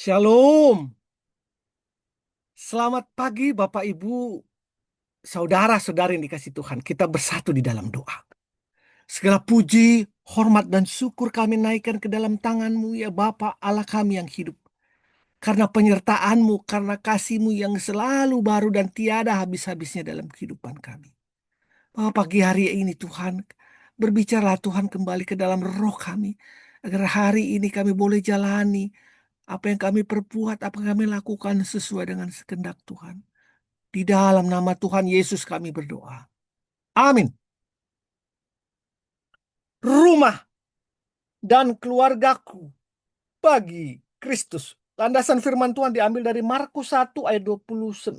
Shalom. Selamat pagi Bapak Ibu, saudara-saudari yang dikasih Tuhan. Kita bersatu di dalam doa. Segala puji, hormat dan syukur kami naikkan ke dalam tangan-Mu ya Bapa Allah kami yang hidup. Karena penyertaan-Mu, karena kasih-Mu yang selalu baru dan tiada habis-habisnya dalam kehidupan kami. Pagi hari ini Tuhan, berbicaralah Tuhan kembali ke dalam roh kami. Agar hari ini kami boleh jalani apa yang kami perbuat, apa yang kami lakukan sesuai dengan kehendak Tuhan. Di dalam nama Tuhan Yesus kami berdoa. Amin. Rumah dan keluargaku bagi Kristus. Landasan firman Tuhan diambil dari Markus 1 ayat 29.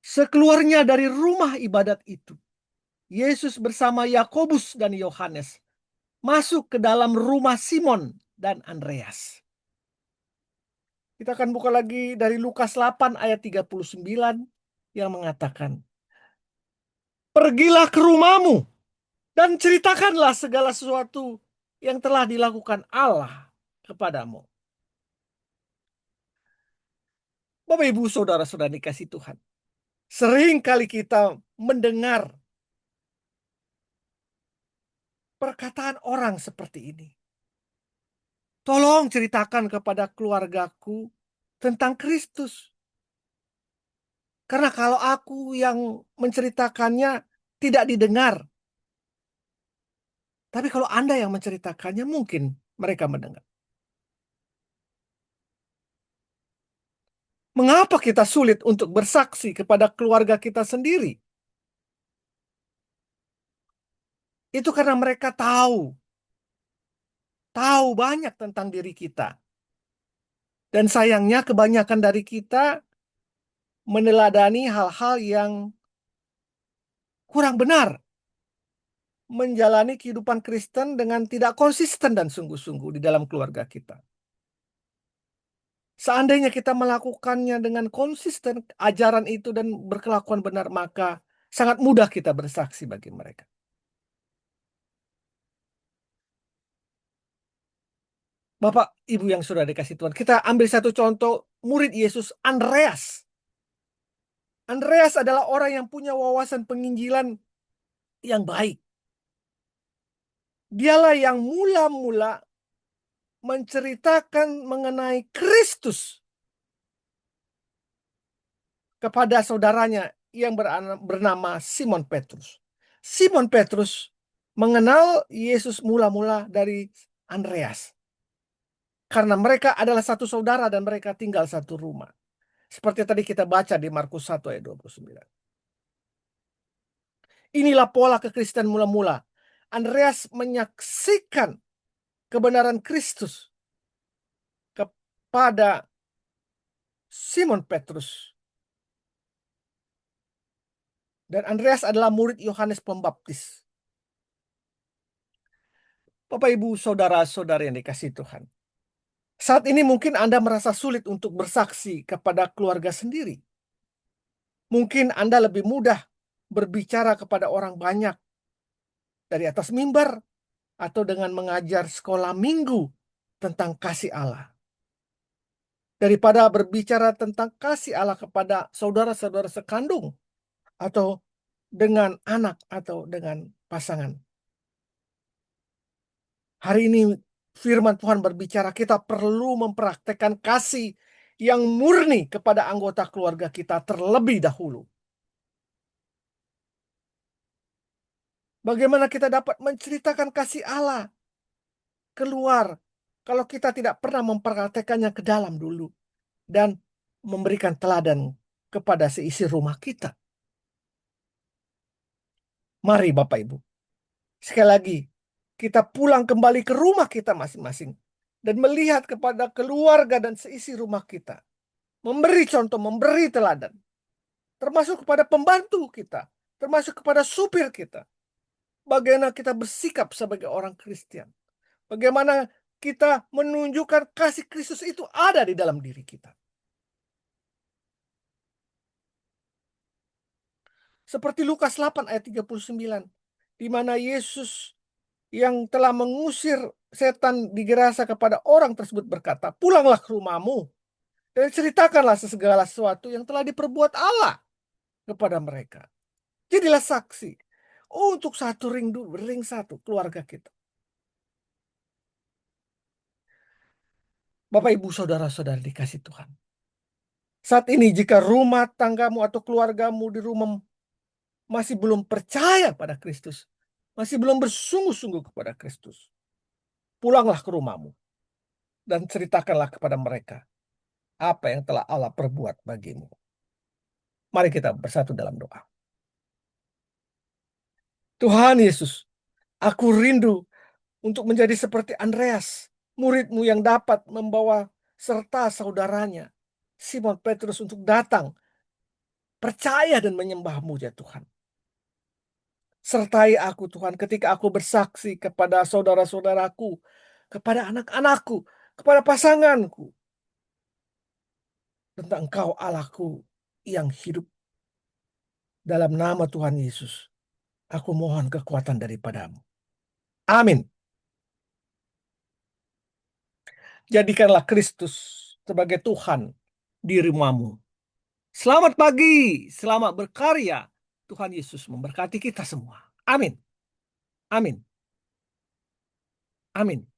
Sekeluarnya dari rumah ibadat itu, Yesus bersama Yakobus dan Yohanes masuk ke dalam rumah Simon dan Andreas. Kita akan buka lagi dari Lukas 8 ayat 39 yang mengatakan, "Pergilah ke rumahmu dan ceritakanlah segala sesuatu yang telah dilakukan Allah kepadamu." Bapak Ibu saudara-saudara dikasih Tuhan. Sering kali kita mendengar perkataan orang seperti ini. Tolong ceritakan kepada keluargaku tentang Kristus. Karena kalau aku yang menceritakannya tidak didengar. Tapi kalau Anda yang menceritakannya mungkin mereka mendengar. Mengapa kita sulit untuk bersaksi kepada keluarga kita sendiri? Itu karena mereka tahu banyak tentang diri kita. Dan sayangnya kebanyakan dari kita meneladani hal-hal yang kurang benar. Menjalani kehidupan Kristen dengan tidak konsisten dan sungguh-sungguh di dalam keluarga kita. Seandainya kita melakukannya dengan konsisten ajaran itu dan berkelakuan benar, maka sangat mudah kita bersaksi bagi mereka. Bapak, Ibu yang sudah dikasih Tuhan, kita ambil satu contoh murid Yesus, Andreas. Andreas adalah orang yang punya wawasan penginjilan yang baik. Dialah yang mula-mula menceritakan mengenai Kristus kepada saudaranya yang bernama Simon Petrus. Simon Petrus mengenal Yesus mula-mula dari Andreas. Karena mereka adalah satu saudara dan mereka tinggal satu rumah. Seperti tadi kita baca di Markus 1 ayat 29. Inilah pola kekristen mula-mula. Andreas menyaksikan kebenaran Kristus kepada Simon Petrus. Dan Andreas adalah murid Yohanes Pembaptis. Bapak, Ibu, saudara-saudari yang dikasihi Tuhan. Saat ini mungkin Anda merasa sulit untuk bersaksi kepada keluarga sendiri. Mungkin Anda lebih mudah berbicara kepada orang banyak dari atas mimbar atau dengan mengajar sekolah minggu tentang kasih Allah. Daripada berbicara tentang kasih Allah kepada saudara-saudara sekandung atau dengan anak atau dengan pasangan. Hari ini firman Tuhan berbicara kita perlu mempraktekkan kasih yang murni kepada anggota keluarga kita terlebih dahulu. Bagaimana kita dapat menceritakan kasih Allah keluar kalau kita tidak pernah mempraktekannya ke dalam dulu dan memberikan teladan kepada seisi rumah kita. Mari Bapak Ibu, sekali lagi kita pulang kembali ke rumah kita masing-masing dan melihat kepada keluarga dan seisi rumah kita. Memberi contoh, memberi teladan. Termasuk kepada pembantu kita, termasuk kepada supir kita. Bagaimana kita bersikap sebagai orang Kristen. Bagaimana kita menunjukkan kasih Kristus itu ada di dalam diri kita. Seperti Lukas 8 ayat 39. Di mana Yesus yang telah mengusir setan di Gerasa kepada orang tersebut berkata, pulanglah ke rumahmu dan ceritakanlah segala sesuatu yang telah diperbuat Allah kepada mereka. Jadilah saksi untuk satu ring satu keluarga kita. Bapak, Ibu, Saudara-saudara dikasih Tuhan. Saat ini jika rumah tanggamu atau keluargamu di rumah masih belum percaya pada Kristus, masih belum bersungguh-sungguh kepada Kristus, pulanglah ke rumahmu dan ceritakanlah kepada mereka apa yang telah Allah perbuat bagimu. Mari kita bersatu dalam doa. Tuhan Yesus, aku rindu untuk menjadi seperti Andreas, muridmu yang dapat membawa serta saudaranya, Simon Petrus, untuk datang, percaya dan menyembahmu ya Tuhan. Sertai aku Tuhan ketika aku bersaksi kepada saudara-saudaraku, kepada anak-anakku, kepada pasanganku, tentang Engkau Allahku yang hidup. Dalam nama Tuhan Yesus, aku mohon kekuatan daripadamu. Amin. Jadikanlah Kristus sebagai Tuhan di rumahmu. Selamat pagi, selamat berkarya. Tuhan Yesus memberkati kita semua. Amin. Amin. Amin.